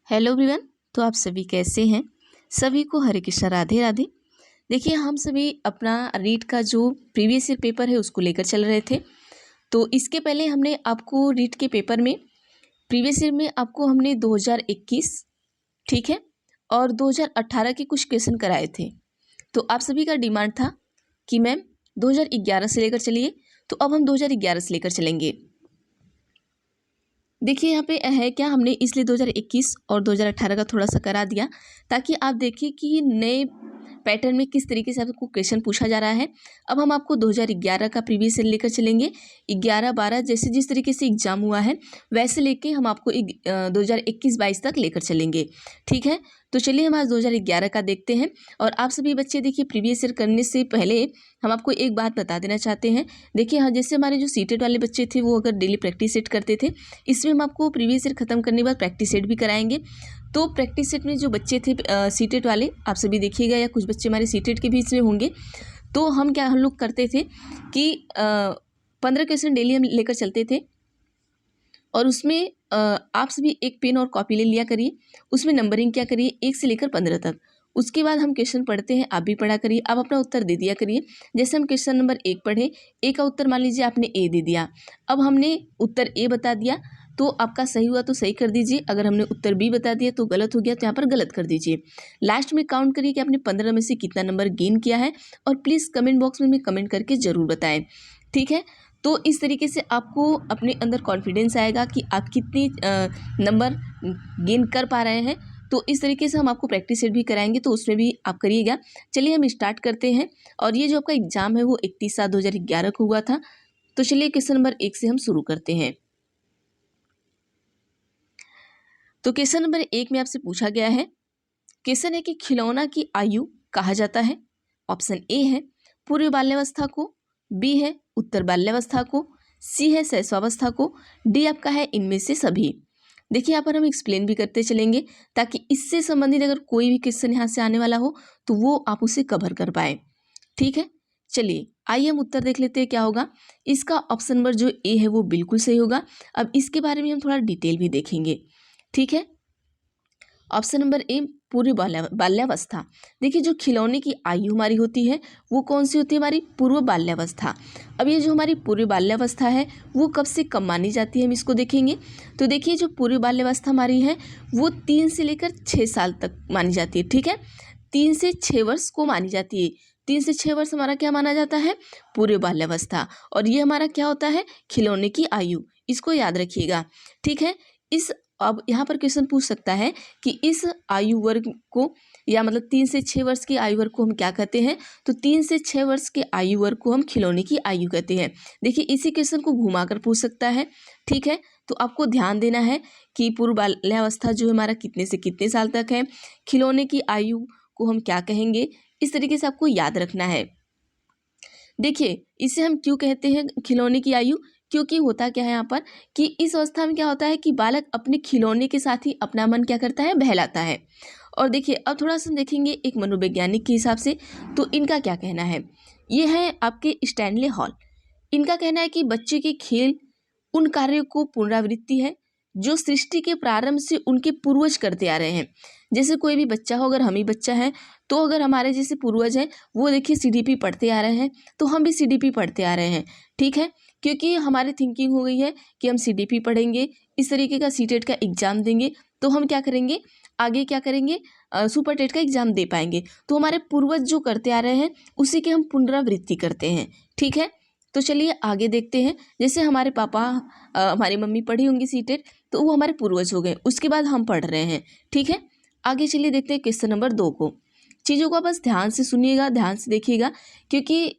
Hello everyone. तो आप सभी कैसे हैं? सभी को हरे कृष्णा, राधे राधे। देखिए, हम सभी अपना रीट का जो प्रीवियस ईयर पेपर है उसको लेकर चल रहे थे। तो इसके पहले हमने आपको रीट के पेपर में प्रीवियस ईयर में आपको हमने 2021, ठीक है, और 2018 के कुछ क्वेश्चन कराए थे। तो आप सभी का डिमांड था कि मैम 2011 से लेकर चलिए, तो अब हम 2011 से लेकर चलेंगे। देखिए यहाँ पे है क्या, हमने इसलिए 2021 और 2018 का थोड़ा सा करा दिया ताकि आप देखिए कि नए पैटर्न में किस तरीके से आपको क्वेश्चन पूछा जा रहा है। अब हम आपको 2011 का प्रीवियस ईयर लेकर चलेंगे। 11-12 जैसे जिस तरीके से एग्जाम हुआ है वैसे लेके हम आपको 2021-22 तक लेकर चलेंगे, ठीक है। तो चलिए हम आज 2011 का देखते हैं। और आप सभी बच्चे देखिए, प्रीवियस ईयर करने से पहले हम आपको एक बात बता देना चाहते हैं। देखिए हाँ, जैसे हमारे जो सीटेड वाले बच्चे थे वो अगर डेली प्रैक्टिस सेट करते थे, इसमें हम आपको प्रीवियस ईयर खत्म करने के बाद प्रैक्टिस सेट भी कराएंगे। तो प्रैक्टिस सेट में जो बच्चे थे सीटेड वाले, आप सभी देखिएगा, या कुछ बच्चे हमारे सीटेड के बीच में होंगे, तो हम लोग करते थे कि 15 क्वेश्चन डेली हम लेकर चलते थे। और उसमें आप सभी एक पेन और कॉपी ले लिया करिए, उसमें नंबरिंग क्या करिए 1 से लेकर 15 तक। उसके बाद हम क्वेश्चन पढ़ते हैं, आप भी पढ़ा करिए, आप अपना उत्तर दे दिया करिए। जैसे हम क्वेश्चन नंबर 1 पढ़े, ए का उत्तर मान लीजिए आपने ए दे दिया, अब हमने उत्तर ए बता दिया तो आपका सही हुआ तो सही कर दीजिए, अगर हमने उत्तर बी बता दिया तो गलत हो गया तो यहाँ पर गलत कर दीजिए। लास्ट में काउंट करिए कि आपने 15 में से कितना नंबर गेन किया है, और प्लीज़ कमेंट बॉक्स में कमेंट करके ज़रूर बताएं, ठीक है। तो इस तरीके से आपको अपने अंदर कॉन्फिडेंस आएगा कि आप कितनी नंबर गेन कर पा रहे हैं। तो इस तरीके से हम आपको प्रैक्टिस सेट भी कराएंगे, तो उसमें भी आप करिएगा। चलिए हम स्टार्ट करते हैं। और ये जो आपका एग्जाम है वो 31/7/2011 को हुआ था। तो चलिए क्वेश्चन नंबर 1 से हम शुरू करते हैं। तो क्वेश्चन नंबर 1 में आपसे पूछा गया है, क्वेश्चन है कि खिलौना की आयु कहा जाता है। ऑप्शन ए है पूर्व बाल्यावस्था को, बी है उत्तर बाल्यावस्था को, सी है शैशवावस्था को, डी आपका है इनमें से सभी। देखिए यहाँ पर हम एक्सप्लेन भी करते चलेंगे ताकि इससे संबंधित अगर कोई भी क्वेश्चन यहाँ से आने वाला हो तो वो आप उसे कवर कर पाए, ठीक है। चलिए आइए हम उत्तर देख लेते हैं क्या होगा। इसका ऑप्शन नंबर जो ए है वो बिल्कुल सही होगा। अब इसके बारे में हम थोड़ा डिटेल भी देखेंगे, ठीक है। ऑप्शन नंबर ए पूर्व बाल्यावस्था। देखिए जो खिलौने की आयु हमारी होती है वो कौन सी होती है, हमारी पूर्व बाल्यावस्था। अब ये जो हमारी पूर्व बाल्यावस्था है वो कब से कब मानी जाती है, हम इसको देखेंगे। तो देखिए जो पूर्व बाल्यावस्था हमारी है वो 3 से लेकर 6 साल तक मानी जाती है, ठीक है। 3 से 6 वर्ष को मानी जाती है। 3 से 6 वर्ष हमारा क्या माना जाता है, पूर्व बाल्यावस्था। और ये हमारा क्या होता है, खिलौने की आयु, इसको याद रखिएगा, ठीक है। इस अब यहाँ पर क्वेश्चन पूछ सकता है कि इस आयु वर्ग को, या मतलब 3 से 6 वर्ष की आयु वर्ग को हम क्या कहते हैं। तो 3 से 6 वर्ष के आयु वर्ग को हम खिलौने की आयु कहते हैं। देखिए इसी क्वेश्चन को घुमाकर पूछ सकता है, ठीक है। तो आपको ध्यान देना है कि पूर्व बाल्यावस्था जो हमारा कितने से कितने साल तक है, खिलौने की आयु को हम क्या कहेंगे, इस तरीके से आपको याद रखना है। देखिए इसे हम क्यों कहते हैं खिलौने की आयु, क्योंकि होता क्या है यहाँ पर कि इस अवस्था में क्या होता है कि बालक अपने खिलौने के साथ ही अपना मन क्या करता है, बहलाता है। और देखिए अब थोड़ा सा देखेंगे एक मनोवैज्ञानिक के हिसाब से, तो इनका क्या कहना है। ये है आपके स्टैनले हॉल। इनका कहना है कि बच्चे के खेल उन कार्यों को पुनरावृत्ति है जो सृष्टि के प्रारंभ से उनके पूर्वज करते आ रहे हैं। जैसे कोई भी बच्चा हो, अगर हम ही बच्चा है तो अगर हमारे जैसे पूर्वज हैं वो देखिए सीडीपी पढ़ते आ रहे हैं, तो हम भी सीडीपी पढ़ते आ रहे हैं, ठीक है। क्योंकि हमारी थिंकिंग हो गई है कि हम सीडीपी पढ़ेंगे, इस तरीके का सीटेट का एग्जाम देंगे, तो हम क्या करेंगे, आगे क्या करेंगे, सुपर टेट का एग्जाम दे पाएंगे। तो हमारे पूर्वज जो करते आ रहे हैं उसी की हम पुनरावृत्ति करते हैं, ठीक है। तो चलिए आगे देखते हैं। जैसे हमारे पापा, हमारी मम्मी पढ़ी होंगी सीटेट, तो वो हमारे पूर्वज हो गए, उसके बाद हम पढ़ रहे हैं, ठीक है। आगे चलिए देखते हैं क्वेश्चन नंबर 2 को। चीज़ों को बस ध्यान से सुनिएगा, ध्यान से देखिएगा, क्योंकि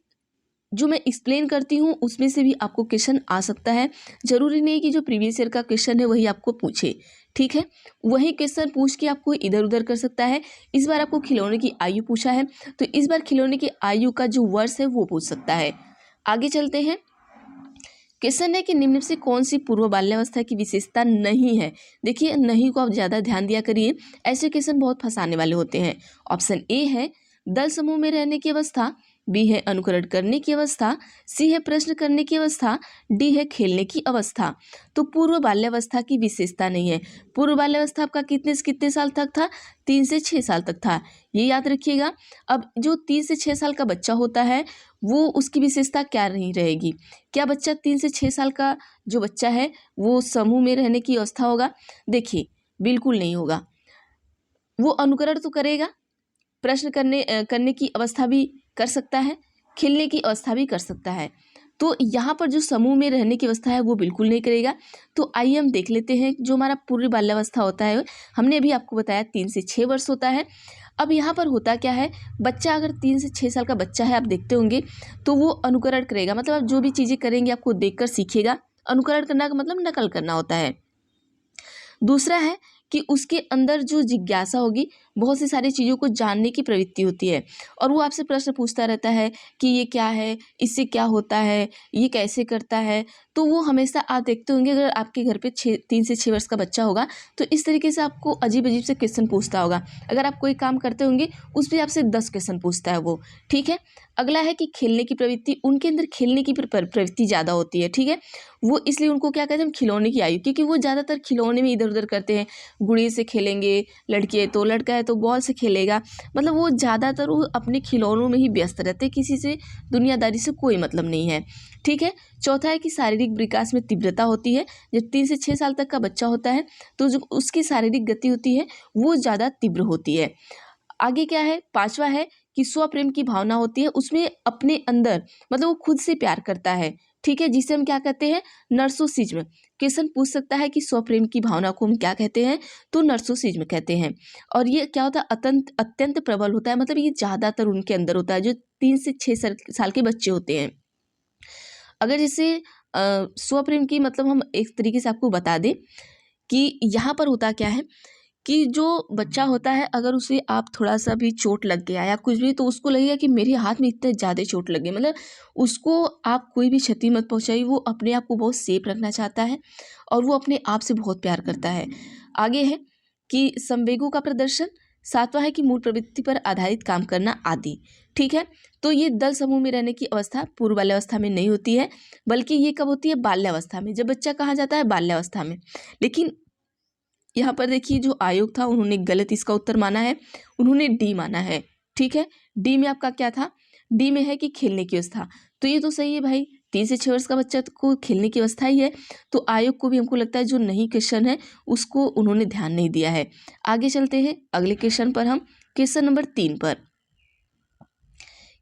जो मैं एक्सप्लेन करती हूँ उसमें से भी आपको क्वेश्चन आ सकता है। जरूरी नहीं कि जो प्रीवियस ईयर का क्वेश्चन है वही आपको पूछे, ठीक है। वही क्वेश्चन पूछ के आपको इधर उधर कर सकता है। इस बार आपको खिलौने की आयु पूछा है, तो इस बार खिलौने की आयु का जो वर्ष है वो पूछ सकता है। आगे चलते हैं। क्वेश्चन है कि निम्न से कौन सी पूर्व बाल्यावस्था की विशेषता नहीं है। देखिए नहीं को आप ज़्यादा ध्यान दिया करिए, ऐसे क्वेश्चन बहुत फंसाने वाले होते हैं। ऑप्शन ए है दल समूह में रहने की अवस्था, बी है अनुकरण करने की अवस्था, सी है प्रश्न करने की अवस्था, डी है खेलने की अवस्था। तो पूर्व बाल्यावस्था की विशेषता नहीं है। पूर्व बाल्यावस्था आपका कितने से कितने साल तक था? 3 से 6 साल तक था, ये याद रखिएगा। अब जो 3 से 6 साल का बच्चा होता है वो उसकी विशेषता क्या नहीं रहेगी? क्या बच्चा 3 से 6 साल का जो बच्चा है वो समूह में रहने की अवस्था होगा? देखिए बिल्कुल नहीं होगा। वो अनुकरण तो करेगा, प्रश्न करने की अवस्था भी कर सकता है, खेलने की अवस्था भी कर सकता है। तो यहाँ पर जो समूह में रहने की अवस्था है वो बिल्कुल नहीं करेगा। तो आइए हम देख लेते हैं जो हमारा पूर्व बाल्यावस्था होता है, हमने अभी आपको बताया 3 से 6 वर्ष होता है। अब यहाँ पर होता क्या है, बच्चा अगर 3 से 6 साल का बच्चा है, आप देखते होंगे तो वो अनुकरण करेगा, मतलब आप जो भी चीज़ें करेंगे आपको देखकर सीखेगा। अनुकरण करना का मतलब नकल करना होता है। दूसरा है कि उसके अंदर जो जिज्ञासा होगी, बहुत सी सारी चीज़ों को जानने की प्रवृत्ति होती है और वो आपसे प्रश्न पूछता रहता है कि ये क्या है, इससे क्या होता है, ये कैसे करता है। तो वो हमेशा आप देखते होंगे अगर आपके घर पे 3 से 6 वर्ष का बच्चा होगा तो इस तरीके से आपको अजीब अजीब से क्वेश्चन पूछता होगा। अगर आप कोई काम करते होंगे उस पर आपसे 10 क्वेश्चन पूछता है वो, ठीक है। अगला है कि खेलने की प्रवृत्ति, उनके अंदर खेलने की प्रवृत्ति ज़्यादा होती है, ठीक है। वो इसलिए उनको क्या कहते हैं, खिलौने की आयु, क्योंकि वो ज़्यादातर खिलौने में इधर उधर करते हैं। गुड़िया से खेलेंगे, लड़की है तो लड़का है तो बॉल से खेलेगा, मतलब वो ज़्यादातर वो अपने खिलौनों में ही व्यस्त रहते हैं, किसी से दुनियादारी से कोई मतलब नहीं है, ठीक है। चौथा है कि शारीरिक विकास में तीव्रता होती है। जब 3 से 6 साल तक का बच्चा होता है तो जो उसकी शारीरिक गति होती है वो ज़्यादा तीव्र होती है। आगे क्या है, पांचवा है कि स्वप्रेम की भावना होती है, उसमें अपने अंदर मतलब वो खुद से प्यार करता है, ठीक है, जिसे हम क्या कहते हैं, नर्सोसिज्म। क्वेश्चन पूछ सकता है कि स्वप्रेम की भावना को हम क्या कहते हैं, तो नर्सोसिज्म कहते हैं। और ये क्या होता है, अत्यंत प्रबल होता है, मतलब ये ज़्यादातर उनके अंदर होता है जो 3 से 6 साल के बच्चे होते हैं। अगर जैसे स्वप्रेम की मतलब हम एक तरीके से आपको बता दें कि यहाँ पर होता क्या है कि जो बच्चा होता है अगर उसे आप थोड़ा सा भी चोट लग गया या कुछ भी तो उसको लगेगा कि मेरे हाथ में इतने ज़्यादा चोट लग गई, मतलब उसको आप कोई भी क्षति मत पहुंचाइए। वो अपने आप को बहुत सेफ रखना चाहता है और वो अपने आप से बहुत प्यार करता है। आगे है कि संवेगों का प्रदर्शन। सातवां है कि मूल प्रवृत्ति पर आधारित काम करना आदि, ठीक है। तो ये दल समूह में रहने की अवस्था पूर्व बाल्यावस्था में नहीं होती है, बल्कि ये कब होती है, बाल्यावस्था में, जब बच्चा कहाँ जाता है, बाल्यावस्था में। लेकिन यहाँ पर देखिए जो आयोग था उन्होंने गलत इसका उत्तर माना है, उन्होंने डी माना है, ठीक है। डी में आपका क्या था, डी में है कि खेलने की अवस्था, तो ये तो सही है भाई, 3 से 6 वर्ष का बच्चा को खेलने की अवस्था ही है। तो आयोग को भी हमको लगता है जो नहीं क्वेश्चन है उसको उन्होंने ध्यान नहीं दिया है। आगे चलते हैं अगले क्वेश्चन पर, हम क्वेश्चन नंबर 3 पर।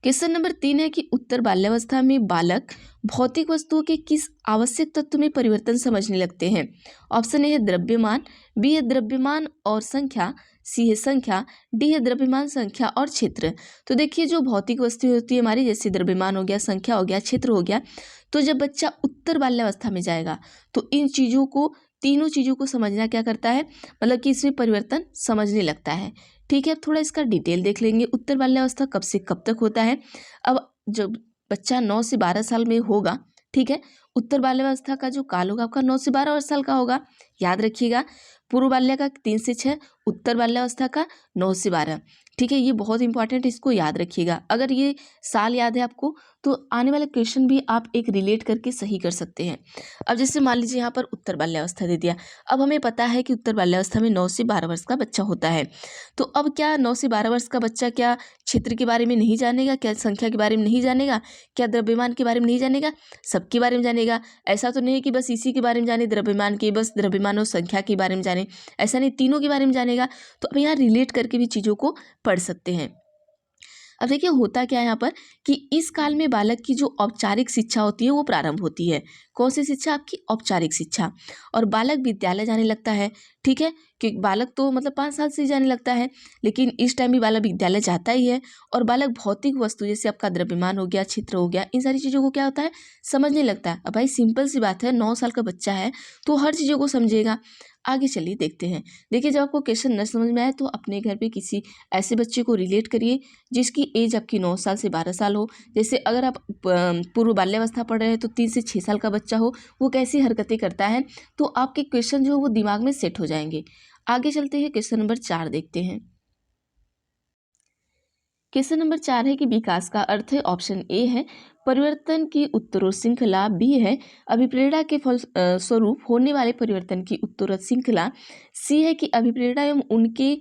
क्वेश्चन नंबर 3 है कि उत्तर बाल्यावस्था में बालक भौतिक वस्तुओं के किस आवश्यक तत्व में परिवर्तन समझने लगते हैं? ऑप्शन ए है द्रव्यमान, बी है द्रव्यमान और संख्या, सी है संख्या, डी है द्रव्यमान, संख्या और क्षेत्र। तो देखिए जो भौतिक वस्तु होती है हमारी, जैसे द्रव्यमान हो गया, संख्या हो गया, क्षेत्र हो गया, तो जब बच्चा उत्तर बाल्यावस्था में जाएगा तो इन चीज़ों को, तीनों चीज़ों को समझना क्या करता है, मतलब कि इसमें परिवर्तन समझने लगता है, ठीक है। अब थोड़ा इसका डिटेल देख लेंगे, उत्तर बाल्यावस्था कब से कब तक होता है। अब जब बच्चा 9 से 12 साल में होगा, ठीक है, उत्तर बाल्यावस्था का जो काल होगा आपका 9 से 12 साल का होगा, याद रखिएगा। पूर्व बाल्य का 3 से 6, उत्तर बाल्यावस्था का 9 से 12, ठीक है। ये बहुत इंपॉर्टेंट, इसको याद रखिएगा। अगर ये साल याद है आपको तो आने वाले क्वेश्चन भी आप एक रिलेट करके सही कर सकते हैं। अब जैसे मान लीजिए यहाँ पर उत्तर बाल्यावस्था दे दिया, अब हमें पता है कि उत्तर बाल्यावस्था में 9 से 12 वर्ष का बच्चा होता है, तो अब क्या 9 से 12 वर्ष का बच्चा क्या क्षेत्र के बारे में नहीं जानेगा, क्या संख्या के बारे में नहीं जानेगा, क्या द्रव्यमान के बारे में नहीं जानेगा, सबके बारे में जानेगा। ऐसा तो नहीं कि बस इसी के बारे में जाने, द्रव्यमान के, बस द्रव्यमान और संख्या के बारे में जाने, ऐसा नहीं, तीनों के बारे में जानेगा। तो अब यहाँ रिलेट करके भी चीज़ों को पढ़ सकते हैं। अब देखिए होता क्या है यहाँ पर कि इस काल में बालक की जो औपचारिक शिक्षा होती है वो प्रारंभ होती है। कौन सी शिक्षा, आपकी औपचारिक शिक्षा। और बालक विद्यालय जाने लगता है, ठीक है, क्योंकि बालक तो मतलब 5 साल से ही जाने लगता है, लेकिन इस टाइम भी बालक विद्यालय जाता ही है। और बालक भौतिक वस्तु जैसे आपका द्रव्यमान हो गया, क्षेत्र हो गया, इन सारी चीज़ों को क्या होता है, समझने लगता है। अब भाई सिंपल सी बात है, 9 साल का बच्चा है तो हर चीज़ों को समझेगा। आगे चलिए देखते हैं। देखिए जब आपको क्वेश्चन न समझ में आए तो अपने घर पे किसी ऐसे बच्चे को रिलेट करिए जिसकी एज आपकी 9 साल से 12 साल हो। जैसे अगर आप पूर्व बाल्यावस्था पढ़ रहे हैं तो 3 से 6 साल का बच्चा हो, वो कैसी हरकतें करता है, तो आपके क्वेश्चन जो वो दिमाग में सेट हो जाएंगे। आगे चलते हैं, क्वेश्चन नंबर 4 देखते हैं। क्वेश्चन नंबर 4 है कि विकास का अर्थ है, ऑप्शन ए है परिवर्तन की उत्तरोत्तर श्रृंखला, बी है अभिप्रेरणा के फल स्वरूप होने वाले परिवर्तन की उत्तरोत्तर श्रृंखला, सी है कि अभिप्रेरणा एवं उनके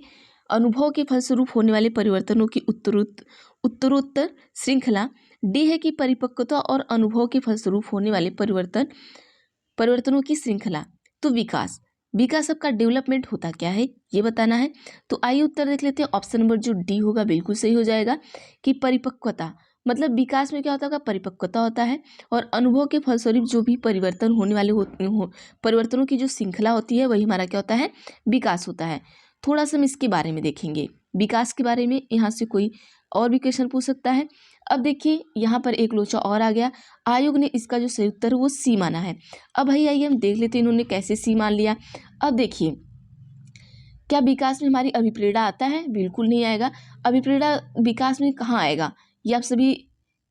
अनुभव के फलस्वरूप होने वाले परिवर्तनों की उत्तरोत्तर श्रृंखला, डी है कि परिपक्वता और अनुभव के फलस्वरूप होने वाले परिवर्तनों की श्रृंखला। तो विकास सबका डेवलपमेंट होता क्या है ये बताना है। तो आइए उत्तर देख लेते हैं। ऑप्शन नंबर जो डी होगा बिल्कुल सही हो जाएगा कि परिपक्वता, मतलब विकास में क्या होता है, परिपक्वता होता है और अनुभव के फलस्वरूप जो भी परिवर्तन होने वाले परिवर्तनों की जो श्रृंखला होती है वही हमारा क्या होता है, विकास होता है। थोड़ा सा हम इसके बारे में देखेंगे, विकास के बारे में यहाँ से कोई और भी क्वेश्चन पूछ सकता है। अब देखिए यहाँ पर एक लोचा और आ गया, आयोग ने इसका जो सही उत्तर वो सी माना है। अब भाई आइए हम देख लेते हैं इन्होंने कैसे सी मान लिया। अब देखिए क्या विकास में हमारी अभिप्रेरणा आता है, बिल्कुल नहीं आएगा। अभिप्रेरणा विकास में कहाँ आएगा ये आप सभी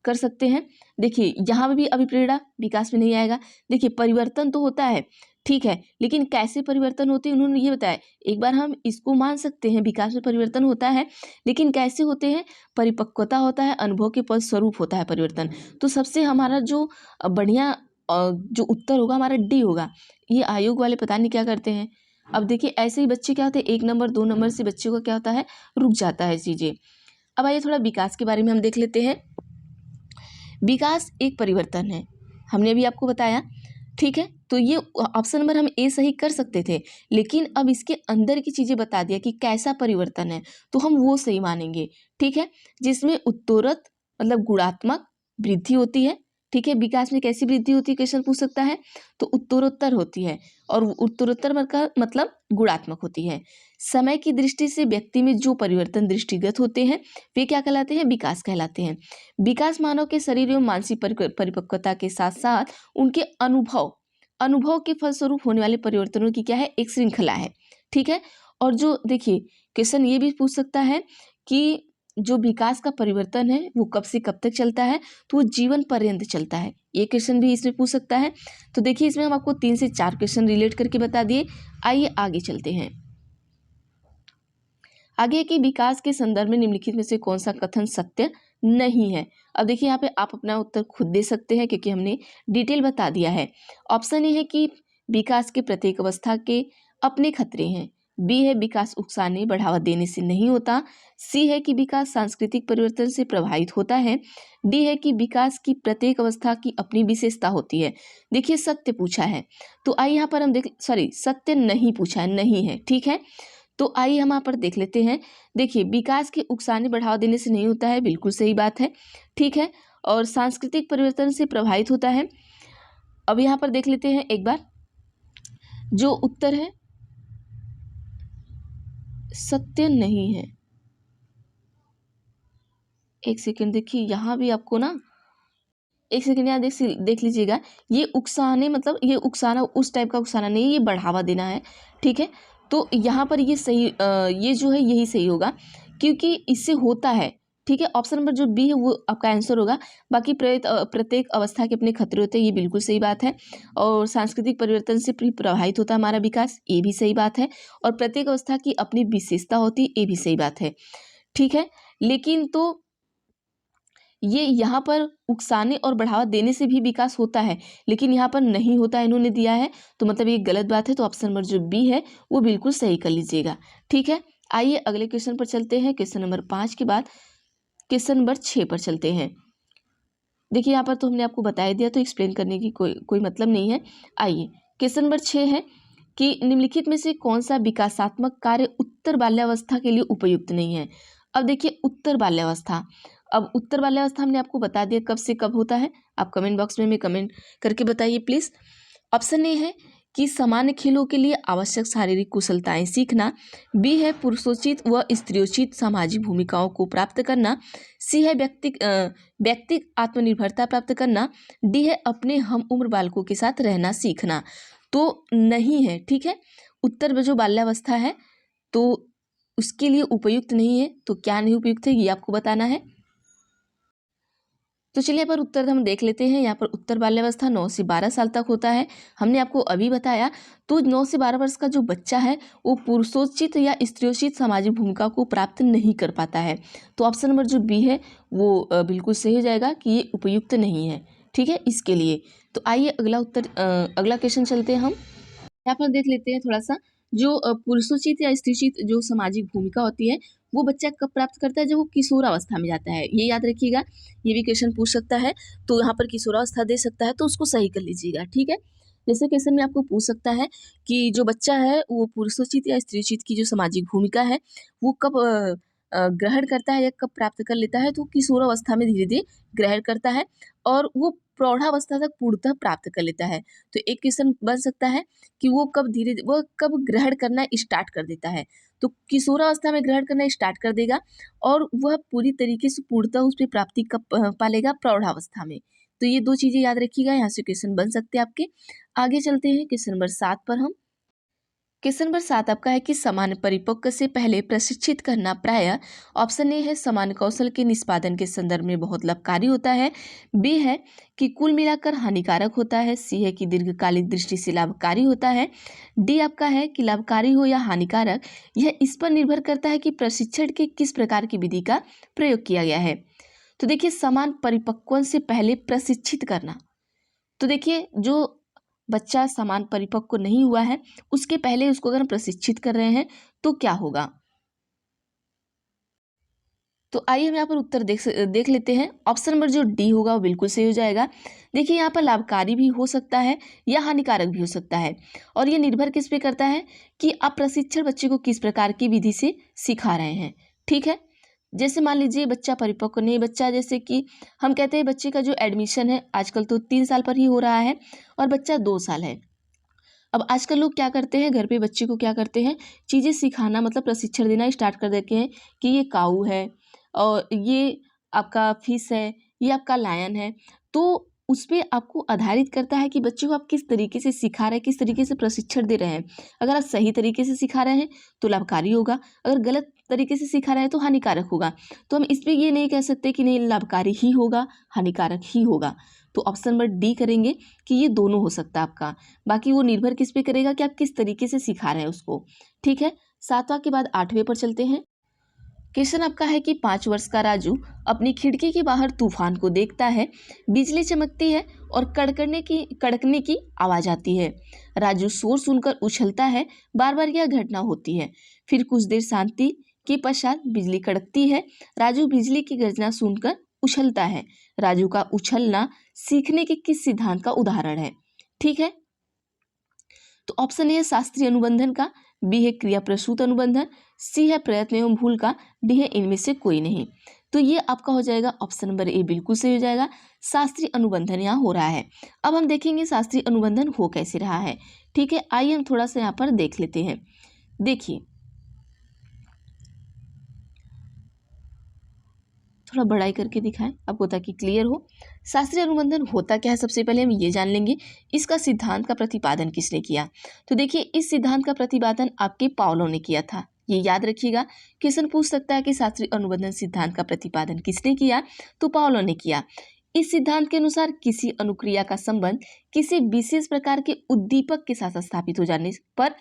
कर सकते हैं। देखिए यहाँ पर भी अभिप्रेरणा विकास में नहीं आएगा। देखिए परिवर्तन तो होता है, ठीक है, लेकिन कैसे परिवर्तन होते हैं उन्होंने ये बताया। एक बार हम इसको मान सकते हैं विकास में परिवर्तन होता है, लेकिन कैसे होते हैं, परिपक्वता होता है, अनुभव के फलस्वरूप होता है परिवर्तन। तो सबसे हमारा जो बढ़िया जो उत्तर होगा हमारा डी होगा। ये आयोग वाले पता नहीं क्या करते हैं। अब देखिए ऐसे ही बच्चे क्या होते हैं, 1 नंबर 2 नंबर से बच्चे को क्या होता है, रुक जाता है चीज़ें। अब आइए थोड़ा विकास के बारे में हम देख लेते हैं। विकास एक परिवर्तन है, हमने अभी आपको बताया, ठीक है। तो ये ऑप्शन नंबर हम ए सही कर सकते थे, लेकिन अब इसके अंदर की चीज़ें बता दिया कि कैसा परिवर्तन है, तो हम वो सही मानेंगे, ठीक है। जिसमें उत्तरोत्तर मतलब गुणात्मक वृद्धि होती है, ठीक है। विकास में कैसी वृद्धि होती है क्वेश्चन पूछ सकता है, तो उत्तरोत्तर होती है और उत्तरोत्तर मतलब गुणात्मक होती है। समय की दृष्टि से व्यक्ति में जो परिवर्तन दृष्टिगत होते हैं वे क्या कहलाते हैं, विकास कहलाते हैं। विकास मानव के शरीर एवं मानसिक परिपक्वता के साथ साथ उनके अनुभव के फलस्वरूप होने वाले परिवर्तनों की क्या है, एक श्रृंखला है, ठीक है। और जो देखिए क्वेश्चन ये भी पूछ सकता है कि जो विकास का परिवर्तन है वो कब से कब तक चलता है, तो वो जीवन पर्यंत चलता है, ये क्वेश्चन भी इसमें पूछ सकता है। तो देखिए इसमें हम आपको 3 से 4 क्वेश्चन रिलेट करके बता दिए। आइए आगे चलते हैं। आगे कि विकास के संदर्भ में निम्नलिखित में से कौन सा कथन सत्य नहीं है। अब देखिए यहाँ पे आप अपना उत्तर खुद दे सकते हैं क्योंकि हमने डिटेल बता दिया है। ऑप्शन ए है कि विकास के प्रत्येक अवस्था के अपने खतरे हैं, बी है विकास उकसाने बढ़ावा देने से नहीं होता, सी है कि विकास सांस्कृतिक परिवर्तन से प्रभावित होता है, डी है कि विकास की प्रत्येक अवस्था की अपनी विशेषता होती है। देखिए सत्य पूछा है, तो आइए यहाँ पर हम सत्य नहीं पूछा है, नहीं है, ठीक है। तो आइए हम यहाँ पर देख लेते हैं। देखिए विकास के उकसाने बढ़ावा देने से नहीं होता है, बिल्कुल सही बात है, ठीक है। और सांस्कृतिक परिवर्तन से प्रभावित होता है। अब यहाँ पर देख लेते हैं एक बार, जो उत्तर है सत्य नहीं है। एक सेकेंड देखिए यहाँ भी आपको ना, एक सेकेंड यहाँ देख लीजिएगा, ये उकसाने मतलब ये उकसाना उस टाइप का उकसाना नहीं, ये बढ़ावा देना है, ठीक है। तो यहाँ पर ये सही ये जो है यही सही होगा क्योंकि इससे होता है, ठीक है। ऑप्शन नंबर जो बी है वो आपका आंसर होगा। बाकी प्रत्येक अवस्था के अपने खतरे होते हैं, ये बिल्कुल सही बात है। और सांस्कृतिक परिवर्तन से प्रभावित होता है हमारा विकास, ये भी सही बात है। और प्रत्येक अवस्था की अपनी विशेषता होती है, ये भी सही बात है, ठीक है। लेकिन तो ये यहाँ पर उकसाने और बढ़ावा देने से भी विकास होता है, लेकिन यहाँ पर नहीं होता इन्होंने दिया है, तो मतलब ये गलत बात है। तो ऑप्शन नंबर जो बी है वो बिल्कुल सही कर लीजिएगा, ठीक है। आइए अगले क्वेश्चन पर चलते हैं। क्वेश्चन नंबर 5 के बाद क्वेश्चन नंबर 6 पर चलते हैं। देखिए यहाँ पर तो हमने आपको बता दिया, तो एक्सप्लेन करने की कोई मतलब नहीं है। आइए क्वेश्चन नंबर 6 है कि निम्नलिखित में से कौन सा विकासात्मक कार्य उत्तर बाल्यावस्था के लिए उपयुक्त नहीं है। अब देखिए उत्तर बाल्यावस्था, अब उत्तर बाल्यावस्था हमने आपको बता दिया कब से कब होता है, आप कमेंट बॉक्स में कमेंट करके बताइए प्लीज। ऑप्शन ए है कि सामान्य खेलों के लिए आवश्यक शारीरिक कुशलताएं सीखना, बी है पुरुषोचित व स्त्रियोचित सामाजिक भूमिकाओं को प्राप्त करना, सी है व्यक्ति आत्मनिर्भरता प्राप्त करना, डी है अपने हम उम्र बालकों के साथ रहना सीखना। तो नहीं है, ठीक है। उत्तर जो बाल्यावस्था है तो उसके लिए उपयुक्त नहीं है, तो क्या नहीं उपयुक्त है ये आपको बताना है। तो चलिए यहाँ पर उत्तर हम देख लेते हैं। यहाँ पर उत्तर बाल्यावस्था 9 से 12 साल तक होता है, हमने आपको अभी बताया। तो 9 से 12 वर्ष का जो बच्चा है वो पुरुषोचित या स्त्रियोचित सामाजिक भूमिका को प्राप्त नहीं कर पाता है। तो ऑप्शन नंबर जो बी है वो बिल्कुल सही हो जाएगा कि ये उपयुक्त नहीं है, ठीक है, इसके लिए। तो आइए अगला क्वेश्चन चलते हैं हम। यहाँ पर देख लेते हैं थोड़ा सा, जो पुरुषोचित या स्त्रीचित जो सामाजिक भूमिका होती है वो बच्चा कब प्राप्त करता है, जब वो किशोरावस्था में जाता है। ये याद रखिएगा, ये भी क्वेश्चन पूछ सकता है। तो यहाँ पर किशोरावस्था दे सकता है, तो उसको सही कर लीजिएगा, ठीक है। जैसे क्वेश्चन में आपको पूछ सकता है कि जो बच्चा है वो पुरुषोचित या स्त्रीचित की जो सामाजिक भूमिका है वो कब ग्रहण करता है या कब प्राप्त कर लेता है। तो किशोरावस्था में धीरे धीरे ग्रहण करता है और वो प्रौढ़ावस्था तक पूर्णतः प्राप्त कर लेता है। तो एक क्वेश्चन बन सकता है कि वो कब ग्रहण करना स्टार्ट कर देता है। तो किशोरावस्था में ग्रहण करना स्टार्ट कर देगा और वह पूरी तरीके से पूर्णतः उस पर प्राप्ति कब पालेगा, प्रौढ़ावस्था में। तो ये 2 चीजें याद रखिएगा, यहाँ से क्वेश्चन बन सकते हैं आपके। आगे चलते हैं क्वेश्चन नंबर 7 पर हम। क्वेश्चन नंबर 7 आपका है कि सामान्य परिपक्व से पहले प्रशिक्षित करना प्रायः ऑप्शन ए है सामान्य कौशल के निष्पादन के संदर्भ में बहुत लाभकारी होता है, बी है कि कुल मिलाकर हानिकारक होता है, सी है कि दीर्घकालिक दृष्टि से लाभकारी होता है, डी आपका है कि लाभकारी हो या हानिकारक यह इस पर निर्भर करता है कि प्रशिक्षण के किस प्रकार की विधि का प्रयोग किया गया है। तो देखिए, समान परिपक्वन से पहले प्रशिक्षित करना, तो देखिए जो बच्चा समान परिपक्व नहीं हुआ है उसके पहले उसको अगर हम प्रशिक्षित कर रहे हैं तो क्या होगा। तो आइए हम यहाँ पर उत्तर देख लेते हैं। ऑप्शन नंबर जो डी होगा वो बिल्कुल सही हो जाएगा। देखिए, यहाँ पर लाभकारी भी हो सकता है या हानिकारक भी हो सकता है, और ये निर्भर किस पे करता है कि आप प्रशिक्षण बच्चे को किस प्रकार की विधि से सिखा रहे हैं, ठीक है। जैसे मान लीजिए बच्चा परिपक्व नहीं, बच्चा जैसे कि हम कहते हैं बच्चे का जो एडमिशन है आजकल तो 3 साल पर ही हो रहा है और बच्चा 2 साल है। अब आजकल लोग क्या करते हैं, घर पे बच्चे को क्या करते हैं, चीज़ें सिखाना मतलब प्रशिक्षण देना स्टार्ट कर देते हैं कि ये काऊ है और ये आपका फिश है, ये आपका लायन है। तो उस पे आपको आधारित करता है कि बच्चे को आप किस तरीके से सिखा रहे हैं, किस तरीके से प्रशिक्षण दे रहे हैं। अगर आप सही तरीके से सिखा रहे हैं तो लाभकारी होगा, अगर गलत तरीके से सिखा रहे हैं तो हानिकारक होगा। तो हम इस पे ये नहीं कह सकते कि नहीं लाभकारी ही होगा, हानिकारक ही होगा। तो ऑप्शन नंबर डी करेंगे कि ये दोनों हो सकता है आपका। बाकी वो निर्भर किस पे करेगा कि आप किस तरीके से सिखा रहे हैं उसको, ठीक है। 7वां के बाद 8वें पर चलते हैं। क्वेश्चन आपका है कि 5 वर्ष का राजू अपनी खिड़की के बाहर तूफान को देखता है, बिजली चमकती है और कड़कने की आवाज आती है। राजू शोर सुनकर उछलता है, बार बार यह घटना होती है। फिर कुछ देर शांति के पश्चात बिजली कड़कती है। राजू बिजली की गर्जना सुनकर उछलता है। राजू का उछलना सीखने के किस सिद्धांत का उदाहरण है, ठीक है। तो ऑप्शन ए है शास्त्रीय अनुबंधन का, बी है क्रिया प्रसूत अनुबंधन, सी है प्रयत्न एवं भूल का, डी है इनमें से कोई नहीं। तो ये आपका हो जाएगा ऑप्शन नंबर ए बिल्कुल सही हो जाएगा। शास्त्रीय अनुबंधन यहाँ हो रहा है। अब हम देखेंगे शास्त्रीय अनुबंधन हो कैसे रहा है, ठीक है। आइए हम थोड़ा सा यहाँ पर देख लेते हैं। देखिए, थोड़ा बड़ाई करके दिखाएं आपको ताकि क्लियर हो। शास्त्रीय अनुबंधन होता क्या है, सबसे पहले हम ये जान लेंगे इसका सिद्धांत का प्रतिपादन किसने किया। तो देखिए, इस सिद्धांत का प्रतिपादन आपके पावलोव ने किया था, ये याद रखिएगा। क्वेश्चन पूछ सकता है कि शास्त्रीय अनुबंधन सिद्धांत का प्रतिपादन किसने किया, तो पावलोव ने किया। इस सिद्धांत के अनुसार किसी अनुक्रिया का संबंध किसी विशेष प्रकार के उद्दीपक के साथ स्थापित हो जाने पर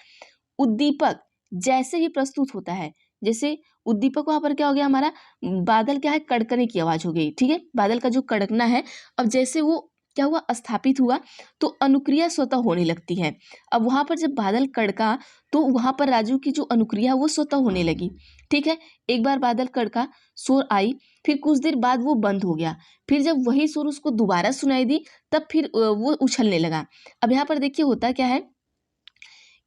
उद्दीपक जैसे ही प्रस्तुत होता है, जैसे उद्दीपक वहां पर क्या हो गया हमारा, बादल क्या है, कड़कने की आवाज हो गई, ठीक है। बादल का जो कड़कना है, अब जैसे वो क्या हुआ, स्थापित हुआ, तो अनुक्रिया स्वतः होने लगती है। अब वहां पर जब बादल कड़का तो वहां पर राजू की जो अनुक्रिया वो स्वतः होने लगी, ठीक है। एक बार बादल कड़का, शोर आई, फिर कुछ देर बाद वो बंद हो गया, फिर जब वही शोर उसको दोबारा सुनाई दी तब फिर वो उछलने लगा। अब यहाँ पर देखिए होता क्या है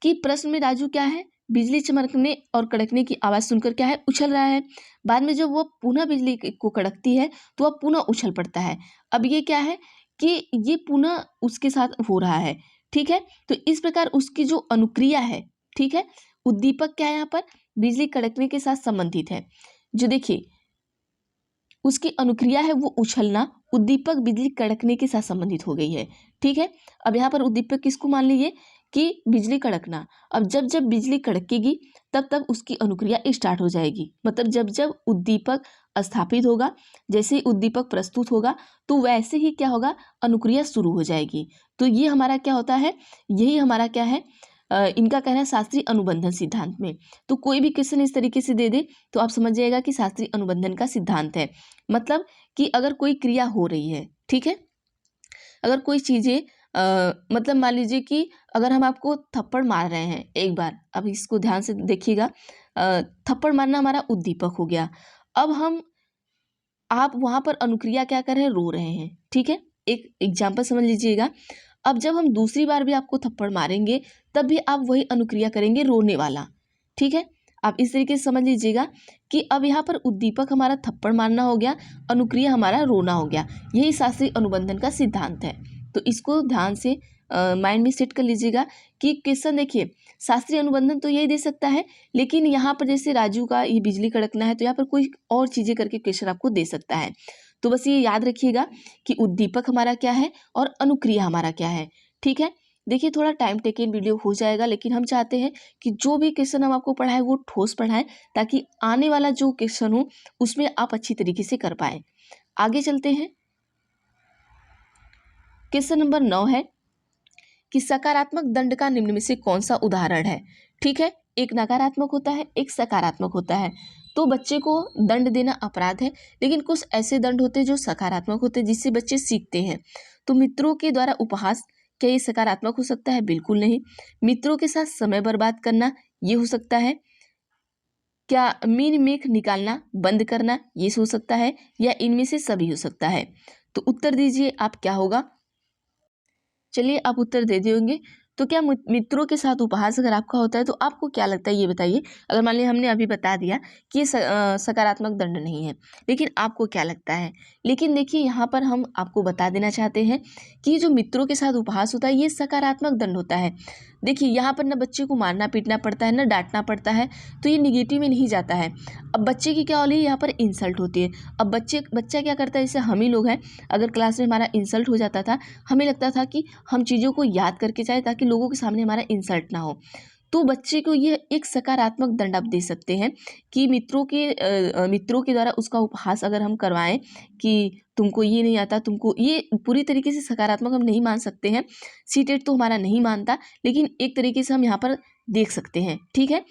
कि प्रश्न में राजू क्या है, बिजली चमकने और कड़कने की आवाज सुनकर क्या है, उछल रहा है। बाद में जब वो पुनः बिजली को कड़कती है तो वह पुनः उछल पड़ता है। अब ये क्या है कि ये पुनः उसके साथ हो रहा है, ठीक है। तो इस प्रकार उसकी जो अनुक्रिया है, ठीक है, उद्दीपक क्या है यहाँ पर, बिजली कड़कने के साथ संबंधित है। जो देखिए उसकी अनुक्रिया है वो उछलना, उद्दीपक बिजली कड़कने के साथ संबंधित हो गई है, ठीक है। अब यहाँ पर उद्दीपक किसको मान लीजिए कि बिजली कड़कना। अब जब जब बिजली कड़केगी तब तब उसकी अनुक्रिया स्टार्ट हो जाएगी। मतलब जब जब उद्दीपक स्थापित होगा, जैसे ही उद्दीपक प्रस्तुत होगा तो वैसे ही क्या होगा, अनुक्रिया शुरू हो जाएगी। तो ये हमारा क्या होता है, यही हमारा क्या है, इनका कहना है शास्त्रीय अनुबंधन सिद्धांत में। तो कोई भी क्वेश्चन इस तरीके से दे दे तो आप समझ जाइएगा कि शास्त्रीय अनुबंधन का सिद्धांत है। मतलब कि अगर कोई क्रिया हो रही है, ठीक है, अगर कोई चीज़ें मतलब मान लीजिए कि अगर हम आपको थप्पड़ मार रहे हैं एक बार, अब इसको ध्यान से देखिएगा, थप्पड़ मारना हमारा उद्दीपक हो गया। अब हम आप वहाँ पर अनुक्रिया क्या कर रहे हैं, रो रहे हैं, ठीक है, एक एग्जाम्पल समझ लीजिएगा। अब जब हम दूसरी बार भी आपको थप्पड़ मारेंगे तब भी आप वही अनुक्रिया करेंगे, रोने वाला, ठीक है। आप इस तरीके से समझ लीजिएगा कि अब यहाँ पर उद्दीपक हमारा थप्पड़ मारना हो गया, अनुक्रिया हमारा रोना हो गया। यही शास्त्रीय अनुबंधन का सिद्धांत है। तो इसको ध्यान से माइंड में सेट कर लीजिएगा कि क्वेश्चन देखिए, शास्त्रीय अनुबंधन तो यही दे सकता है, लेकिन यहाँ पर जैसे राजू का ये बिजली कड़कना है तो यहाँ पर कोई और चीज़ें करके क्वेश्चन आपको दे सकता है। तो बस ये याद रखिएगा कि उद्दीपक हमारा क्या है और अनुक्रिया हमारा क्या है, ठीक है। देखिए थोड़ा टाइम टेकन वीडियो हो जाएगा, लेकिन हम चाहते हैं कि जो भी क्वेश्चन हम आपको पढ़ाएं वो ठोस पढ़ाएं, ताकि आने वाला जो क्वेश्चन हो उसमें आप अच्छी तरीके से कर पाएं। आगे चलते हैं। क्वेश्चन नंबर 9 है कि सकारात्मक दंड का निम्न में से कौन सा उदाहरण है। ठीक है, एक नकारात्मक होता है, एक सकारात्मक होता है। तो बच्चे को दंड देना अपराध है, लेकिन कुछ ऐसे दंड होते हैं जो सकारात्मक होते हैं, जिससे बच्चे सीखते हैं। तो मित्रों के द्वारा उपहास, क्या ये सकारात्मक हो सकता है? बिल्कुल नहीं। मित्रों के साथ समय बर्बाद करना, ये हो सकता है। क्या मीन मेख निकालना बंद करना, ये हो सकता है, या इनमें से सभी हो सकता है? तो उत्तर दीजिए आप, क्या होगा? चलिए आप उत्तर दे दिए। तो क्या मित्रों के साथ उपहास अगर आपका होता है तो आपको क्या लगता है, ये बताइए। अगर मान लिया हमने अभी बता दिया कि ये सकारात्मक दंड नहीं है, लेकिन आपको क्या लगता है? लेकिन देखिए यहाँ पर हम आपको बता देना चाहते हैं कि जो मित्रों के साथ उपहास होता है ये सकारात्मक दंड होता है। देखिए यहाँ पर ना बच्चे को मारना पीटना पड़ता है, ना डांटना पड़ता है, तो ये निगेटिव में नहीं जाता है। अब बच्चे की क्या हो रही है, यहाँ पर इंसल्ट होती है। अब बच्चा क्या करता है, जैसे हम ही लोग हैं, अगर क्लास में हमारा इंसल्ट हो जाता था, हमें लगता था कि हम चीज़ों को याद करके जाए ताकि लोगों के सामने हमारा इंसल्ट ना हो। तो बच्चे को ये एक सकारात्मक दंड आप दे सकते हैं कि मित्रों के द्वारा उसका उपहास अगर हम करवाएं कि तुमको ये नहीं आता, तुमको ये, पूरी तरीके से सकारात्मक हम नहीं मान सकते हैं, सीटेट तो हमारा नहीं मानता, लेकिन एक तरीके से हम यहाँ पर देख सकते हैं, ठीक है।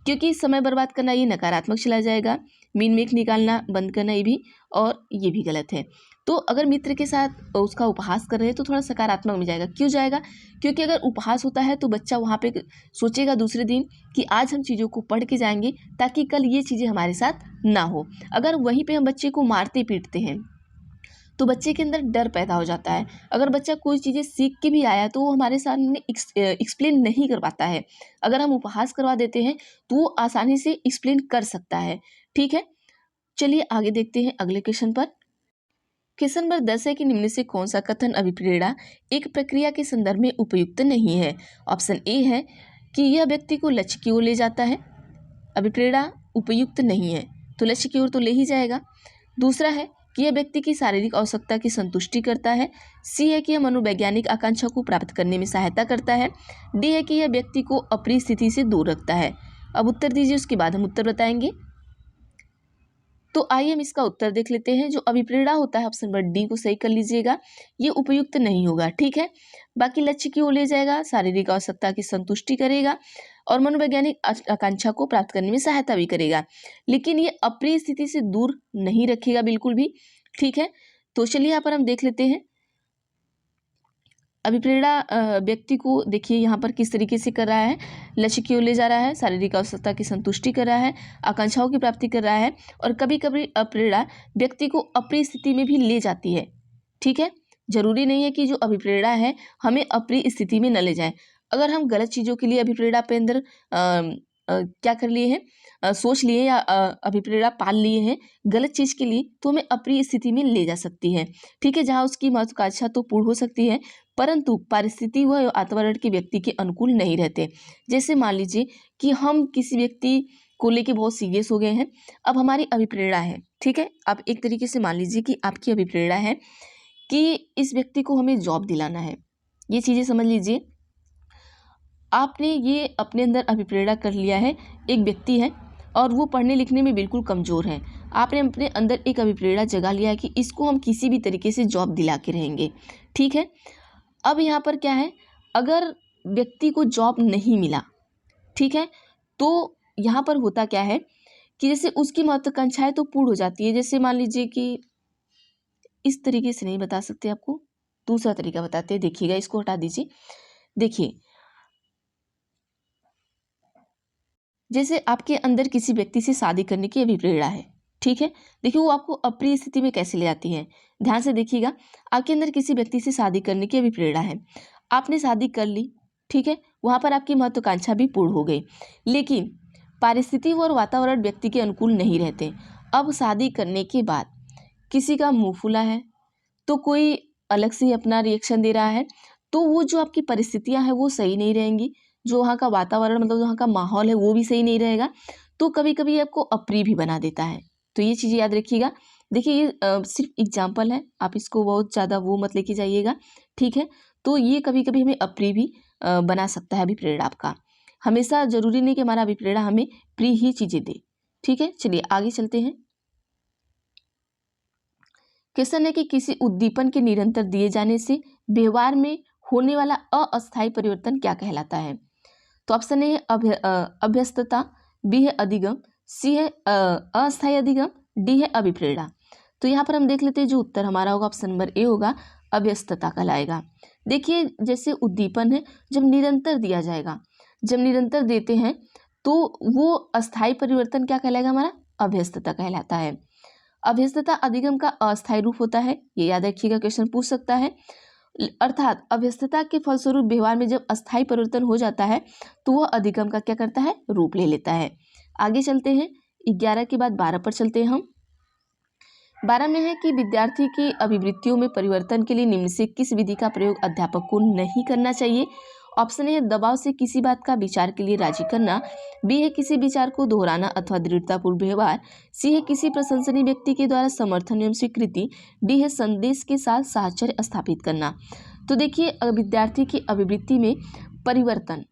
क्योंकि समय बर्बाद करना ये नकारात्मक चला जाएगा, मीन मेख निकालना बंद करना ये भी, और ये भी गलत है। तो अगर मित्र के साथ उसका उपहास कर रहे हैं तो थोड़ा सकारात्मक में जाएगा। क्यों जाएगा? क्योंकि अगर उपहास होता है तो बच्चा वहाँ पे सोचेगा दूसरे दिन कि आज हम चीज़ों को पढ़ के जाएंगे ताकि कल ये चीज़ें हमारे साथ ना हो। अगर वहीं पे हम बच्चे को मारते पीटते हैं तो बच्चे के अंदर डर पैदा हो जाता है। अगर बच्चा कोई चीज़ें सीख के भी आया तो वो हमारे सामने एक्सप्लेन नहीं कर पाता है। अगर हम उपहास करवा देते हैं तो वो आसानी से एक्सप्लेन कर सकता है, ठीक है। चलिए आगे देखते हैं अगले क्वेश्चन पर। क्वेश्चन नंबर 10 है कि निम्न से कौन सा कथन अभिप्रेरणा एक प्रक्रिया के संदर्भ में उपयुक्त नहीं है। ऑप्शन ए है कि यह व्यक्ति को लक्ष्य की ओर ले जाता है, अभिप्रेरणा उपयुक्त नहीं है, तो लक्ष्य की ओर तो ले ही जाएगा। दूसरा है कि यह व्यक्ति की शारीरिक आवश्यकता की संतुष्टि करता है। सी है कि यह मनोवैज्ञानिक आकांक्षा को प्राप्त करने में सहायता करता है। डी है कि यह व्यक्ति को अप्रिय स्थिति से दूर रखता है। अब उत्तर दीजिए, उसके बाद हम उत्तर बताएंगे। तो आइए हम इसका उत्तर देख लेते हैं। जो अभिप्रेरणा होता है, ऑप्शन नंबर डी को सही कर लीजिएगा, ये उपयुक्त नहीं होगा, ठीक है। बाकी लक्ष्य की ओर ले जाएगा, शारीरिक आवश्यकता की संतुष्टि करेगा और मनोवैज्ञानिक आकांक्षा को प्राप्त करने में सहायता भी करेगा, लेकिन ये अप्रिय स्थिति से दूर नहीं रखेगा बिल्कुल भी, ठीक है। तो चलिए यहाँ पर हम देख लेते हैं अभिप्रेरणा व्यक्ति को, देखिए यहाँ पर किस तरीके से कर रहा है, लक्ष्य की ओर ले जा रहा है, शारीरिक आवश्यकता की संतुष्टि कर रहा है, आकांक्षाओं की प्राप्ति कर रहा है, और कभी कभी अप्रेरणा व्यक्ति को अप्रिय स्थिति में भी ले जाती है, ठीक है। जरूरी नहीं है कि जो अभिप्रेरणा है हमें अप्रिय स्थिति में न ले जाए। अगर हम गलत चीज़ों के लिए अभिप्रेरणा पे अंदर क्या कर लिए हैं, सोच लिए या अभिप्रेरणा पाल लिए हैं गलत चीज़ के लिए, तो हमें अप्रिय स्थिति में ले जा सकती है, ठीक है, जहाँ उसकी महत्वाकांक्षा तो पूर्ण हो सकती है, परंतु परिस्थिति व वातावरण के व्यक्ति के अनुकूल नहीं रहते। जैसे मान लीजिए कि हम किसी व्यक्ति को लेके बहुत सीरियस हो गए हैं, अब हमारी अभिप्रेरणा है, ठीक है। आप एक तरीके से मान लीजिए कि आपकी अभिप्रेरणा है कि इस व्यक्ति को हमें जॉब दिलाना है, ये चीज़ें समझ लीजिए। आपने ये अपने अंदर अभिप्रेरणा कर लिया है, एक व्यक्ति है और वो पढ़ने लिखने में बिल्कुल कमज़ोर है, आपने अपने अंदर एक अभिप्रेरणा जगा लिया है कि इसको हम किसी भी तरीके से जॉब दिला के रहेंगे, ठीक है। अब यहाँ पर क्या है, अगर व्यक्ति को जॉब नहीं मिला, ठीक है, तो यहाँ पर होता क्या है कि जैसे उसकी महत्वाकांक्षाएं तो पूर्ण हो जाती है। जैसे मान लीजिए कि इस तरीके से नहीं बता सकते, आपको दूसरा तरीका बताते हैं, देखिएगा, इसको हटा दीजिए। देखिए, जैसे आपके अंदर किसी व्यक्ति से शादी करने की अभिप्रेरणा है, ठीक है, देखिए वो आपको अप्रिय स्थिति में कैसे ले आती है। ध्यान से देखिएगा, आपके अंदर किसी व्यक्ति से शादी करने की अभिप्रेरणा है, आपने शादी कर ली, ठीक है, वहाँ पर आपकी महत्वाकांक्षा भी पूर्ण हो गई, लेकिन परिस्थिति और वातावरण व्यक्ति के अनुकूल नहीं रहते। अब शादी करने के बाद किसी का मुंह फूला है, तो कोई अलग से ही अपना रिएक्शन दे रहा है, तो वो जो आपकी परिस्थितियां हैं वो सही नहीं रहेंगी, जो वहाँ का वातावरण मतलब वहाँ का माहौल है वो भी सही नहीं रहेगा, तो कभी कभी आपको अप्रिय भी बना देता है। तो ये चीज़ याद रखिएगा। देखिए, ये सिर्फ एग्जाम्पल है, आप इसको बहुत ज़्यादा वो मत लेके जाइएगा, ठीक है। तो ये कभी कभी हमें अप्रिय भी बना सकता है अभिप्रेरणा आपका। हमेशा जरूरी नहीं कि हमारा अभिप्रेरणा हमें प्रिय ही चीज़ें दे, ठीक है। चलिए आगे चलते हैं। क्वेश्चन है कि किसी उद्दीपन के निरंतर दिए जाने से व्यवहार में होने वाला अस्थायी परिवर्तन क्या कहलाता है। तो ऑप्शन ए है अभ्यस्तता, बी है अधिगम, सी है अस्थायी अधिगम, डी है अभिप्रेरणा। तो यहाँ पर हम देख लेते हैं, जो उत्तर हमारा होगा ऑप्शन नंबर ए होगा, अभ्यस्तता कहलाएगा। देखिए, जैसे उद्दीपन है जब निरंतर दिया जाएगा, जब निरंतर देते हैं तो वो अस्थायी परिवर्तन क्या कहलाएगा, हमारा अभ्यस्तता कहलाता है। अभ्यस्तता अधिगम का अस्थायी रूप होता है, ये याद रखिएगा, क्वेश्चन पूछ सकता है। अर्थात अभ्यस्तता के फलस्वरूप व्यवहार में जब अस्थायी परिवर्तन हो जाता है तो वह अधिगम का क्या करता है, रूप ले लेता है। आगे चलते हैं, 11 के बाद 12 पर चलते हैं हम। 12 में है कि विद्यार्थी की अभिवृत्तियों में परिवर्तन के लिए निम्न से किस विधि का प्रयोग अध्यापक को नहीं करना चाहिए। ऑप्शन ए है दबाव से किसी बात का विचार के लिए राजी करना, बी है किसी विचार को दोहराना अथवा दृढ़तापूर्ण व्यवहार, सी है किसी प्रशंसनीय व्यक्ति के द्वारा समर्थन एवं स्वीकृति, डी है संदेश के साथ साहचर्य स्थापित करना। तो देखिए, विद्यार्थी की अभिवृत्ति में परिवर्तन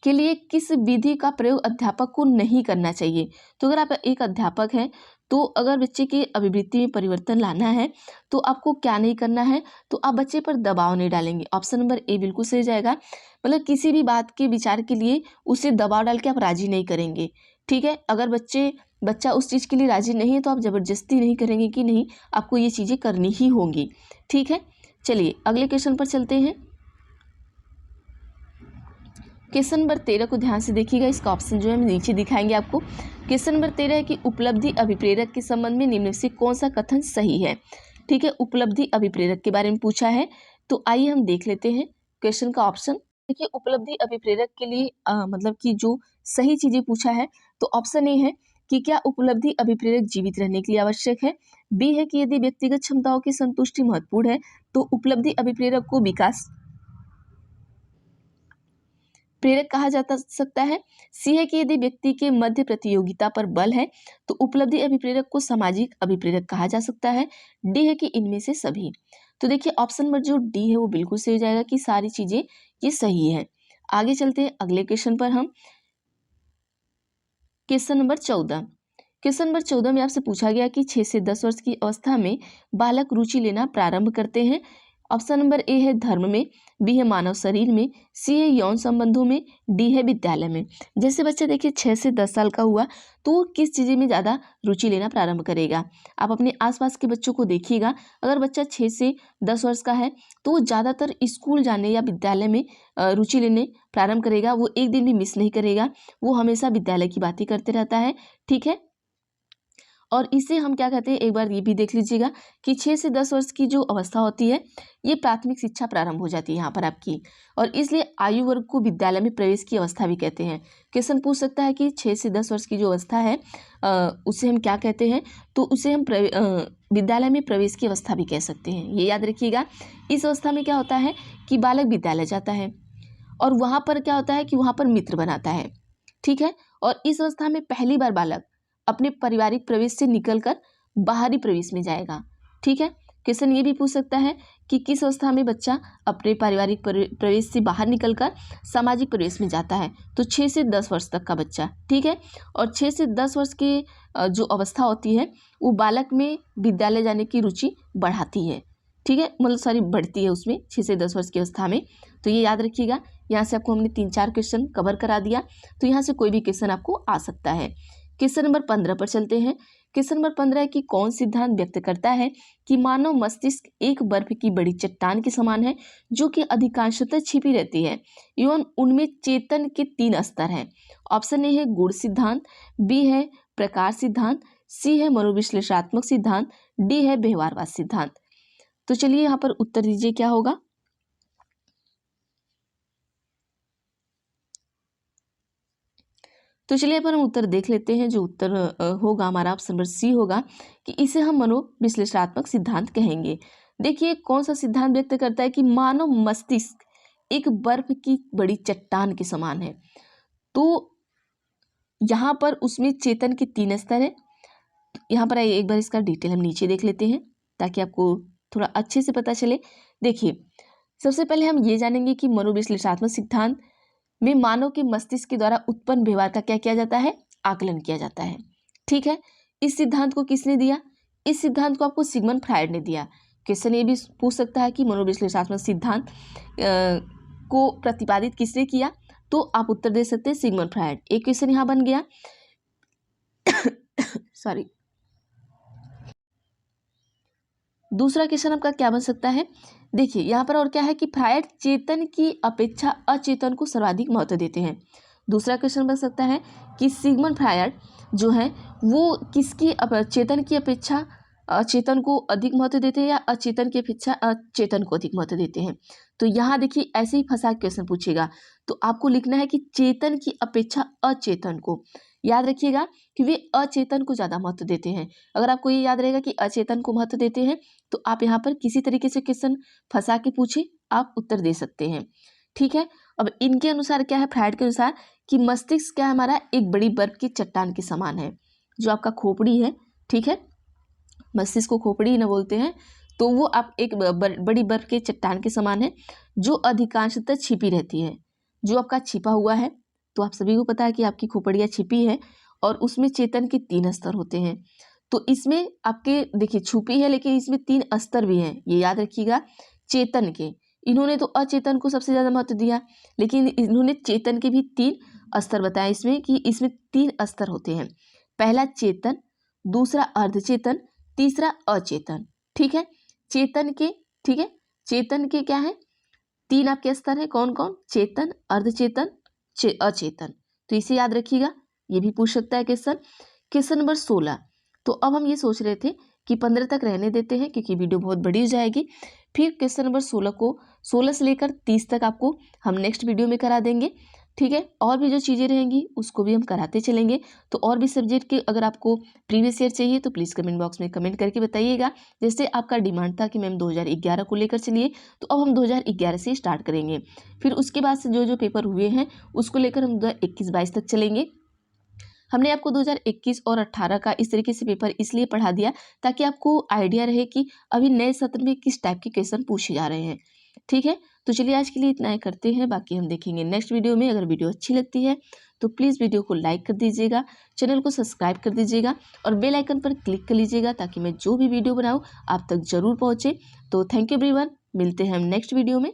के लिए किस विधि का प्रयोग अध्यापक को नहीं करना चाहिए। तो अगर आप एक अध्यापक हैं, तो अगर बच्चे की अभिवृत्ति में परिवर्तन लाना है तो आपको क्या नहीं करना है, तो आप बच्चे पर दबाव नहीं डालेंगे। ऑप्शन नंबर ए बिल्कुल सही जाएगा, मतलब किसी भी बात के विचार के लिए उसे दबाव डाल के आप राजी नहीं करेंगे, ठीक है। अगर बच्चा उस चीज़ के लिए राजी नहीं है तो आप ज़बरदस्ती नहीं करेंगे कि नहीं, आपको ये चीज़ें करनी ही होंगी, ठीक है। चलिए अगले क्वेश्चन पर चलते हैं। क्वेश्चन नंबर 13 को ध्यान से देखिएगा, इसका ऑप्शन जो है हम नीचे दिखाएंगे आपको। क्वेश्चन नंबर 13 है कि उपलब्धि अभिप्रेरक के संबंध में निम्न से कौन सा कथन सही है, ठीक है। उपलब्धि अभिप्रेरक के बारे में पूछा है, तो आइए हम देख लेते हैं क्वेश्चन का ऑप्शन। देखिए, उपलब्धि अभिप्रेरक के लिए मतलब कि जो सही चीज़ें पूछा है, तो ऑप्शन ए है कि क्या उपलब्धि अभिप्रेरक जीवित रहने के लिए आवश्यक है, बी है कि यदि व्यक्तिगत क्षमताओं की संतुष्टि महत्वपूर्ण है तो उपलब्धि अभिप्रेरक को विकास प्रेरक कहा जा सकता है, सी है कि यदि व्यक्ति के मध्य प्रतियोगिता पर बल है तो उपलब्धि अभिप्रेरक को सामाजिक अभिप्रेरक कहा जा सकता है, डी है कि इनमें से सभी। तो देखिए, ऑप्शन नंबर जो डी है वो बिल्कुल सही हो जाएगा कि सारी चीजें ये सही है। आगे चलते हैं अगले क्वेश्चन पर हम। Question number 14। क्वेश्चन नंबर 14 में आपसे पूछा गया कि 6 से 10 वर्ष की अवस्था में बालक रुचि लेना प्रारंभ करते हैं। ऑप्शन नंबर ए है धर्म में, बी है मानव शरीर में, सी है यौन संबंधों में, डी है विद्यालय में। जैसे बच्चा देखिए 6 से 10 साल का हुआ तो वो किस चीज़ में ज़्यादा रुचि लेना प्रारंभ करेगा। आप अपने आसपास के बच्चों को देखिएगा, अगर बच्चा 6 से 10 वर्ष का है तो वो ज़्यादातर स्कूल जाने या विद्यालय में रुचि लेने प्रारंभ करेगा। वो एक दिन भी मिस नहीं करेगा, वो हमेशा विद्यालय की बातें करते रहता है, ठीक है। और इसे हम क्या कहते हैं, एक बार ये भी देख लीजिएगा कि 6 से 10 वर्ष की जो अवस्था होती है ये प्राथमिक शिक्षा प्रारंभ हो जाती है यहाँ पर आपकी, और इसलिए आयु वर्ग को विद्यालय में प्रवेश की अवस्था भी कहते हैं। क्वेश्चन पूछ सकता है कि 6 से 10 वर्ष की जो अवस्था है उसे हम क्या कहते हैं, तो उसे हम विद्यालय में प्रवेश की अवस्था भी कह सकते हैं। ये याद रखिएगा। इस अवस्था में क्या होता है कि बालक विद्यालय जाता है और वहाँ पर क्या होता है कि वहाँ पर मित्र बनाता है, ठीक है। और इस अवस्था में पहली बार बालक अपने पारिवारिक प्रवेश से निकलकर बाहरी प्रवेश में जाएगा, ठीक है। क्वेश्चन ये भी पूछ सकता है कि किस अवस्था में बच्चा अपने पारिवारिक प्रवेश से बाहर निकलकर सामाजिक प्रवेश में जाता है, तो 6 से 10 वर्ष तक का बच्चा, ठीक है। और 6 से 10 वर्ष की जो अवस्था होती है वो बालक में विद्यालय जाने की रुचि बढ़ाती है, ठीक है, मतलब बढ़ती है उसमें 6 से 10 वर्ष की अवस्था में। तो ये याद रखिएगा। यहाँ से आपको हमने 3-4 क्वेश्चन कवर करा दिया, तो यहाँ से कोई भी क्वेश्चन आपको आ सकता है। क्वेश्चन नंबर 15 पर चलते हैं। क्वेश्चन नंबर 15 है कि कौन सिद्धांत व्यक्त करता है कि मानव मस्तिष्क एक बर्फ की बड़ी चट्टान के समान है जो कि अधिकांशतः छिपी रहती है एवं उनमें चेतन के 3 स्तर हैं। ऑप्शन ए है गुण सिद्धांत, बी है प्रकाश सिद्धांत, सी है मनोविश्लेषणात्मक सिद्धांत, डी है व्यवहारवाद सिद्धांत। तो चलिए यहाँ पर उत्तर दीजिए क्या होगा। तो चलिए पर हम उत्तर देख लेते हैं। जो उत्तर होगा हमारा ऑप्शन नंबर सी होगा कि इसे हम मनोविश्लेषणात्मक सिद्धांत कहेंगे। देखिए कौन सा सिद्धांत व्यक्त करता है कि मानव मस्तिष्क एक बर्फ की बड़ी चट्टान के समान है। तो यहाँ पर उसमें चेतन के 3 स्तर है। यहाँ पर एक बार इसका डिटेल हम नीचे देख लेते हैं ताकि आपको थोड़ा अच्छे से पता चले। देखिए सबसे पहले हम ये जानेंगे कि मनोविश्लेषणात्मक सिद्धांत में मानव के मस्तिष्क के द्वारा उत्पन्न व्यवहार का क्या किया जाता है, आकलन किया जाता है, ठीक है। इस सिद्धांत को किसने दिया? इस सिद्धांत को आपको सिगमंड फ्रायड ने दिया। क्वेश्चन ये भी पूछ सकता है कि मनोविश्लेषणात्मक सिद्धांत को प्रतिपादित किसने किया, तो आप उत्तर दे सकते हैं सिगमंड फ्रायड। एक क्वेश्चन यहाँ बन गया। सॉरी, दूसरा क्वेश्चन आपका क्या बन सकता है? देखिए यहाँ पर और क्या है कि फ्रायड चेतन की अपेक्षा अचेतन को सर्वाधिक महत्व देते हैं। दूसरा क्वेश्चन बन सकता है कि सिगमंड फ्रायड जो है वो किसकी चेतन की अपेक्षा अचेतन को अधिक महत्व देते हैं या अचेतन की अपेक्षा चेतन को अधिक महत्व देते हैं। तो यहाँ देखिए ऐसे ही फंसा क्वेश्चन पूछेगा तो आपको लिखना है कि चेतन की अपेक्षा अचेतन को। याद रखिएगा कि वे अचेतन को ज़्यादा महत्व देते हैं। अगर आपको ये याद रहेगा कि अचेतन को महत्व देते हैं तो आप यहाँ पर किसी तरीके से क्वेश्चन फंसा के पूछे आप उत्तर दे सकते हैं, ठीक है। अब इनके अनुसार क्या है, फ्रायड के अनुसार कि मस्तिष्क क्या है हमारा, एक बड़ी बर्फ की चट्टान के समान है। जो आपका खोपड़ी है, ठीक है, मस्तिष्क को खोपड़ी न बोलते हैं, तो वो आप एक बड़ी बर्फ के चट्टान के समान है जो अधिकांशतः छिपी रहती है। जो आपका छिपा हुआ है, तो आप सभी को पता है कि आपकी खोपड़ियाँ छिपी है और उसमें चेतन के 3 स्तर होते हैं। तो इसमें आपके देखिए छुपी है लेकिन इसमें 3 स्तर भी हैं, ये याद रखिएगा चेतन के। इन्होंने तो अचेतन को सबसे ज़्यादा महत्व दिया लेकिन इन्होंने चेतन के भी 3 स्तर बताए इसमें कि इसमें 3 स्तर होते हैं। पहला चेतन, दूसरा अर्धचेतन, तीसरा अचेतन, ठीक है। चेतन के, ठीक है, चेतन के क्या है 3 आपके स्तर है, कौन कौन, चेतन, अर्धचेतन, अचेतन। तो इसे याद रखिएगा, ये भी पूछ सकता है क्वेश्चन। Question number 16। तो अब हम ये सोच रहे थे कि 15 तक रहने देते हैं क्योंकि वीडियो बहुत बड़ी हो जाएगी। फिर क्वेश्चन नंबर 16 को 16 से लेकर 30 तक आपको हम नेक्स्ट वीडियो में करा देंगे, ठीक है। और भी जो चीज़ें रहेंगी उसको भी हम कराते चलेंगे। तो और भी सब्जेक्ट के अगर आपको प्रीवियस ईयर चाहिए तो प्लीज़ कमेंट बॉक्स में कमेंट करके बताइएगा। जैसे आपका डिमांड था कि मैम 2011 को लेकर चलिए, तो अब हम 2011 से स्टार्ट करेंगे। फिर उसके बाद से जो जो पेपर हुए हैं उसको लेकर हम 2021-22 तक चलेंगे। हमने आपको 2021 और 18 का इस तरीके से पेपर इसलिए पढ़ा दिया ताकि आपको आइडिया रहे कि अभी नए सत्र में किस टाइप के क्वेश्चन पूछे जा रहे हैं, ठीक है। तो चलिए आज के लिए इतना ही करते हैं, बाकी हम देखेंगे नेक्स्ट वीडियो में। अगर वीडियो अच्छी लगती है तो प्लीज़ वीडियो को लाइक कर दीजिएगा, चैनल को सब्सक्राइब कर दीजिएगा और बेल आइकन पर क्लिक कर लीजिएगा ताकि मैं जो भी वीडियो बनाऊँ आप तक ज़रूर पहुँचे। तो थैंक यू एवरीवन, मिलते हैं हम नेक्स्ट वीडियो में।